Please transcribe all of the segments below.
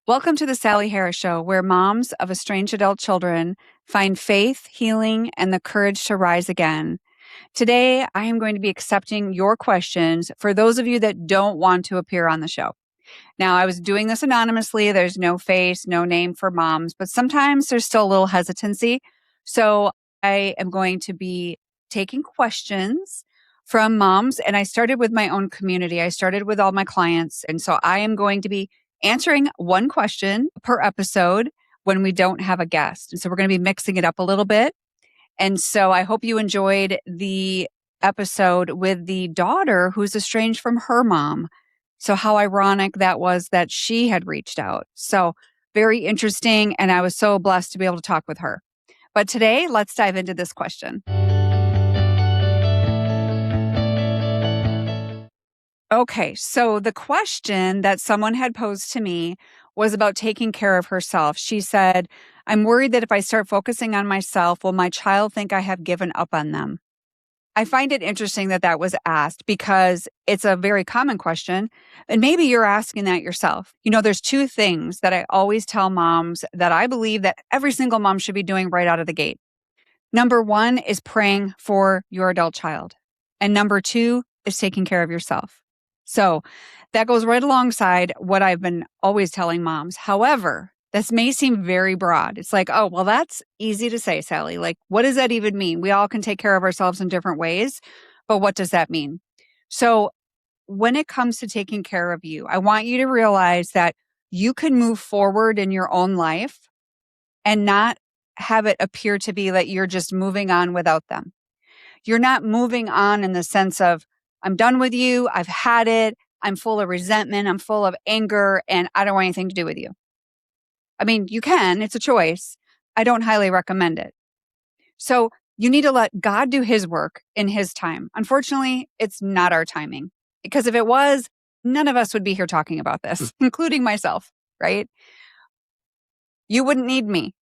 Welcome to the Sally Harris Show, where moms of estranged adult children find faith, healing, and the courage to rise again. Today, I am going to be accepting your questions for those of you that don't want to appear on the show. Now, I was doing this anonymously. There's no face, no name for moms, but sometimes there's still a little hesitancy. So I am going to be taking questions from moms, and I started with my own community. I started with all my clients. And so I am going to be answering one question per episode when we don't have a guest. And so we're going to be mixing it up a little bit. And so I hope you enjoyed the episode with the daughter who's estranged from her mom. So how ironic that was that she had reached out. So very interesting. And I was so blessed to be able to talk with her. But today, let's dive into this question. Okay, so the question that someone had posed to me was about taking care of herself. She said, I'm worried that if I start focusing on myself, will my child think I have given up on them? I find it interesting that that was asked because it's a very common question. And maybe you're asking that yourself. You know, there's two things that I always tell moms that I believe that every single mom should be doing right out of the gate. Number one is praying for your adult child. And number two is taking care of yourself. So that goes right alongside what I've been always telling moms. However, this may seem very broad. It's like, oh, well, that's easy to say, Sally. Like, what does that even mean? We all can take care of ourselves in different ways, but what does that mean? So when it comes to taking care of you, I want you to realize that you can move forward in your own life and not have it appear to be that you're just moving on without them. You're not moving on in the sense of, I'm done with you, I've had it, I'm full of resentment, I'm full of anger, and I don't want anything to do with you. I mean, you can, it's a choice. I don't highly recommend it. So you need to let God do his work in his time. Unfortunately, it's not our timing, because if it was, none of us would be here talking about this, including myself, right? You wouldn't need me.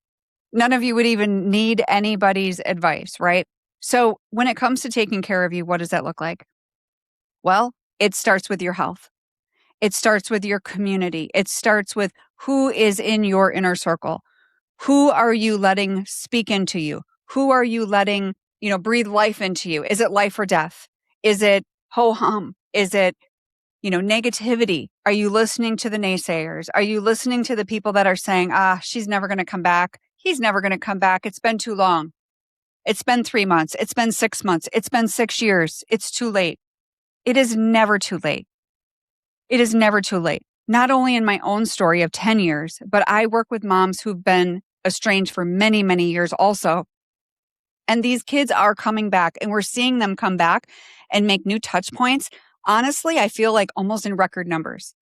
None of you would even need anybody's advice, right? So when it comes to taking care of you, what does that look like? Well, it starts with your health. It starts with your community. It starts with who is in your inner circle. Who are you letting speak into you? Who are you letting, breathe life into you? Is it life or death? Is it ho-hum? Is it, negativity? Are you listening to the naysayers? Are you listening to the people that are saying, she's never going to come back. He's never going to come back. It's been too long. It's been 3 months. It's been 6 months. It's been 6 years. It's too late. It is never too late. It is never too late. Not only in my own story of 10 years, but I work with moms who've been estranged for many, many years also. And these kids are coming back, and we're seeing them come back and make new touch points. Honestly, I feel like almost in record numbers.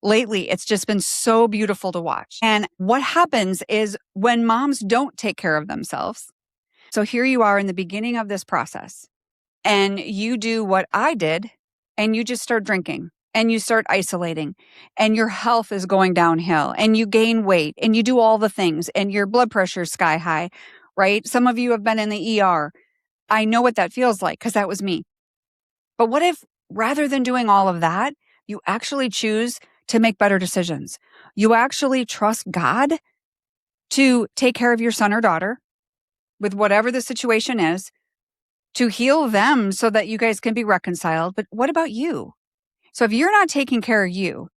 Lately, it's just been so beautiful to watch. And what happens is when moms don't take care of themselves, so here you are in the beginning of this process, and you do what I did, and you just start drinking, and you start isolating, and your health is going downhill, and you gain weight, and you do all the things, and your blood pressure is sky high, right? Some of you have been in the ER. I know what that feels like because that was me. But what if rather than doing all of that, you actually choose to make better decisions? You actually trust God to take care of your son or daughter with whatever the situation is, to heal them so that you guys can be reconciled. But what about you? So if you're not taking care of you,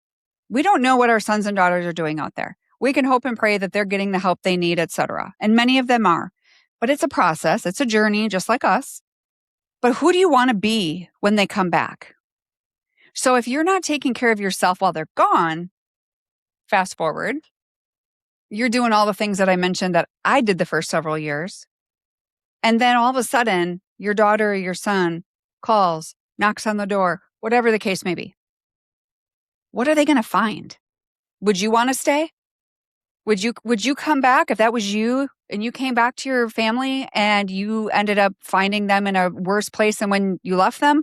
we don't know what our sons and daughters are doing out there. We can hope and pray that they're getting the help they need, etc. And many of them are. But it's a process. It's a journey, just like us. But who do you want to be when they come back? So if you're not taking care of yourself while they're gone, fast forward, you're doing all the things that I mentioned that I did the first several years. And then all of a sudden, your daughter or your son calls, knocks on the door, whatever the case may be. What are they going to find? Would you want to stay? Would you come back if that was you and you came back to your family and you ended up finding them in a worse place than when you left them?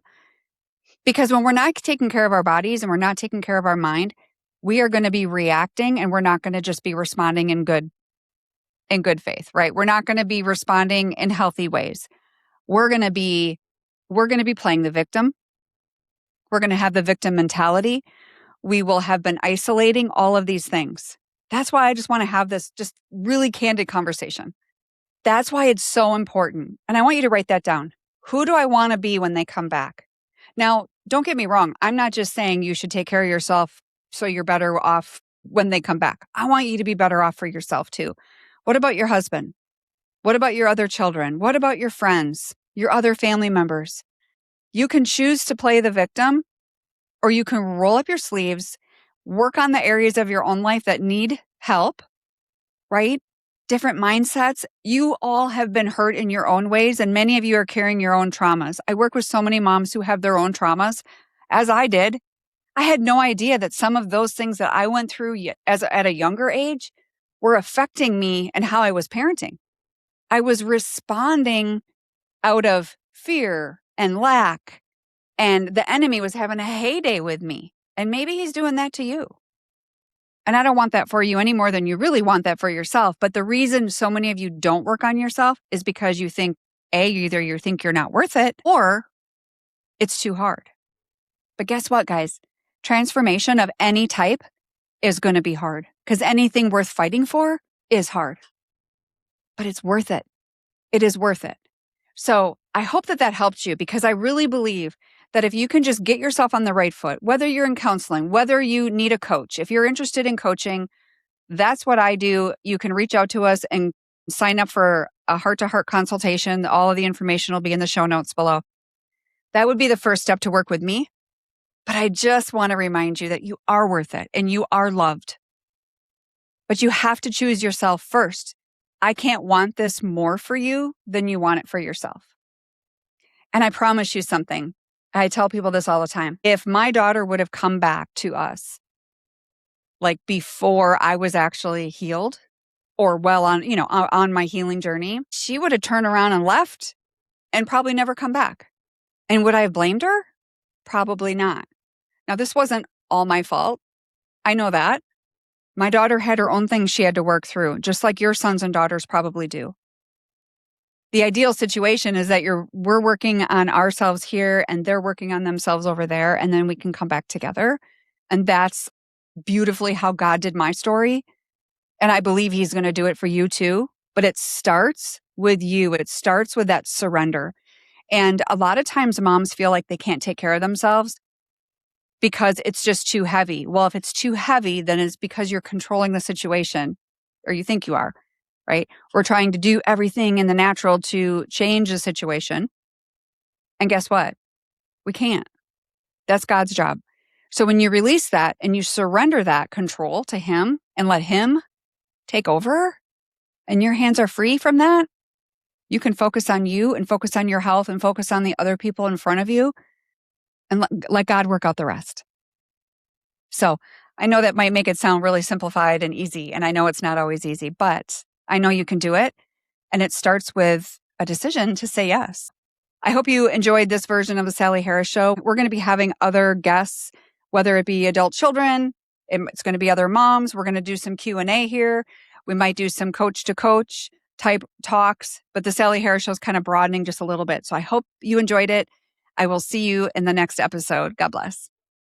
Because when we're not taking care of our bodies and we're not taking care of our mind, we are going to be reacting, and we're not going to just be responding in good faith, right? We're not going to be responding in healthy ways. We're going to be playing the victim. We're going to have the victim mentality. We will have been isolating, all of these things. That's why I just want to have this just really candid conversation. That's why it's so important. And I want you to write that down. Who do I want to be when they come back? Now, don't get me wrong. I'm not just saying you should take care of yourself so you're better off when they come back. I want you to be better off for yourself too. What about your husband? What about your other children? What about your friends, your other family members? You can choose to play the victim, or you can roll up your sleeves, work on the areas of your own life that need help, right? Different mindsets. You all have been hurt in your own ways, and many of you are carrying your own traumas. I work with so many moms who have their own traumas, as I did. I had no idea that some of those things that I went through at a younger age were affecting me and how I was parenting. I was responding out of fear and lack, and the enemy was having a heyday with me. And maybe he's doing that to you. And I don't want that for you any more than you really want that for yourself. But the reason so many of you don't work on yourself is because you think, either you think you're not worth it or it's too hard. But guess what, guys? Transformation of any type is going to be hard, because anything worth fighting for is hard. But it's worth it. It is worth it. So I hope that helped you, because I really believe that if you can just get yourself on the right foot, whether you're in counseling, whether you need a coach, if you're interested in coaching, that's what I do. You can reach out to us and sign up for a heart-to-heart consultation. All of the information will be in the show notes below. That would be the first step to work with me. But I just want to remind you that you are worth it and you are loved. But you have to choose yourself first. I can't want this more for you than you want it for yourself. And I promise you something. I tell people this all the time. If my daughter would have come back to us, like before I was actually healed or well on my healing journey, she would have turned around and left and probably never come back. And would I have blamed her? Probably not. Now, this wasn't all my fault. I know that. My daughter had her own things she had to work through, just like your sons and daughters probably do. The ideal situation is that we're working on ourselves here and they're working on themselves over there, and then we can come back together. And that's beautifully how God did my story. And I believe he's going to do it for you too. But it starts with you. It starts with that surrender. And a lot of times moms feel like they can't take care of themselves because it's just too heavy. Well, if it's too heavy, then it's because you're controlling the situation, or you think you are. Right? We're trying to do everything in the natural to change the situation. And guess what? We can't. That's God's job. So when you release that and you surrender that control to him and let him take over, and your hands are free from that, you can focus on you and focus on your health and focus on the other people in front of you and let God work out the rest. So I know that might make it sound really simplified and easy. And I know it's not always easy, but I know you can do it. And it starts with a decision to say yes. I hope you enjoyed this version of the Sally Harris Show. We're going to be having other guests, whether it be adult children, it's going to be other moms. We're going to do some Q&A here. We might do some coach to coach type talks, but the Sally Harris Show is kind of broadening just a little bit. So I hope you enjoyed it. I will see you in the next episode. God bless.